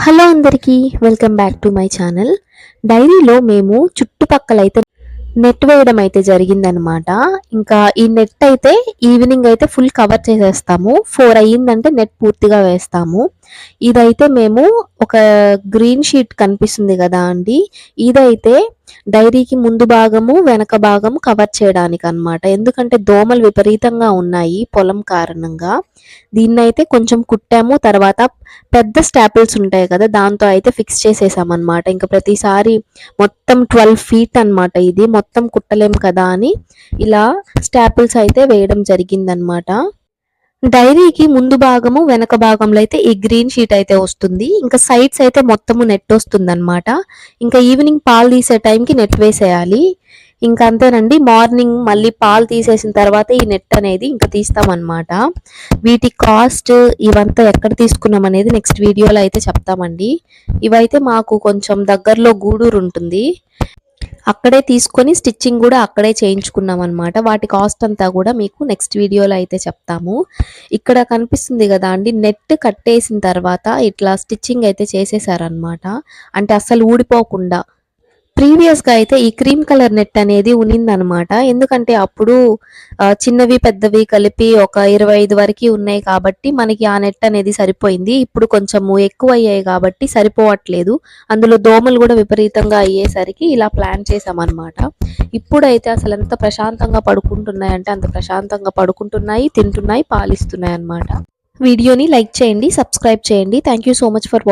Hello అందరికీ welcome back to my channel. డైరీలో మేము చుట్టుపక్కలైతే నెట్ వేయడం అయితే జరిగిందనమాట. ఇంకా ఈ నెట్ అయితే ఈవినింగ్ అయితే ఫుల్ కవర్ చేసేస్తాము. 4 అయ్యిందంటే నెట్ పూర్తిగా వేస్తాము. ఇదైతే మేము ఒక గ్రీన్ షీట్ కనిపిస్తుంది కదా అండి, ఇదైతే డైరీకి ముందు భాగము వెనక భాగం కవర్ చేయడానికి అనమాట. ఎందుకంటే దోమలు విపరీతంగా ఉన్నాయి పొలం కారణంగా. దీన్నైతే కొంచెం కుట్టాము, తర్వాత పెద్ద స్టాపిల్స్ ఉంటాయి కదా దాంతో అయితే ఫిక్స్ చేసేసామన్నమాట. ఇంకా ప్రతిసారి మొత్తం 12 ఫీట్ అనమాట, ఇది మొత్తం కుట్టలేం కదా అని ఇలా స్టాపిల్స్ అయితే వేయడం జరిగిందనమాట. డైరీకి ముందు భాగము వెనక భాగంలో అయితే ఈ గ్రీన్ షీట్ అయితే వస్తుంది. ఇంకా సైడ్స్ అయితే మొత్తము నెట్ వస్తుంది అనమాట. ఇంకా ఈవినింగ్ పాలు తీసే టైంకి నెట్ వేసేయాలి. ఇంకా అంతేనండి, మార్నింగ్ మళ్ళీ పాలు తీసేసిన తర్వాత ఈ నెట్ అనేది ఇంకా తీస్తామన్నమాట. వీటి కాస్ట్ ఇవంతా ఎక్కడ తీసుకున్నాం అనేది నెక్స్ట్ వీడియోలో అయితే చెప్తామండి. ఇవైతే మాకు కొంచెం దగ్గరలో గూడూరు ఉంటుంది, అక్కడే తీసుకొని స్టిచ్చింగ్ కూడా అక్కడే చేయించుకున్నాం అనమాట. వాటి కాస్ట్ అంతా కూడా మీకు నెక్స్ట్ వీడియోలో అయితే చెప్తాము. ఇక్కడ కనిపిస్తుంది కదా అండి, నెట్ కట్టేసిన తర్వాత ఇట్లా స్టిచ్చింగ్ అయితే చేసేసారనమాట. అంటే అస్సలు ఊడిపోకుండా. ప్రీవియస్గా అయితే ఈ క్రీమ్ కలర్ నెట్ అనేది ఉన్నిందనమాట. ఎందుకంటే అప్పుడు చిన్నవి పెద్దవి కలిపి ఒక 25 వరకు ఉన్నాయి కాబట్టి మనకి ఆ నెట్ అనేది సరిపోయింది. ఇప్పుడు కొంచెము ఎక్కువ అయ్యాయి కాబట్టి సరిపోవట్లేదు. అందులో దోమలు కూడా విపరీతంగా అయ్యేసరికి ఇలా ప్లాన్ చేసామన్నమాట. ఇప్పుడైతే అసలు ఎంత ప్రశాంతంగా పడుకుంటున్నాయి అంటే అంత ప్రశాంతంగా పడుకుంటున్నాయి, తింటున్నాయి, పాలిస్తున్నాయి అన్నమాట. వీడియోని లైక్ చేయండి, సబ్స్క్రైబ్ చేయండి. Thank you so much for watching.